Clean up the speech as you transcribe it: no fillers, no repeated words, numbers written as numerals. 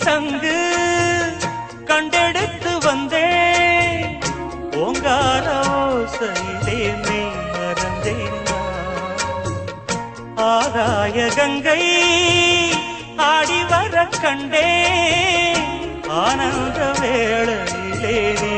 சங்கு கண்டெடுத்து வந்தேன் ஓங்கார ஓசையிலே நீ மறந்தேன் ஆகாய கங்கை ஆடி வர கண்டே ஆனந்த வேளையிலே நீ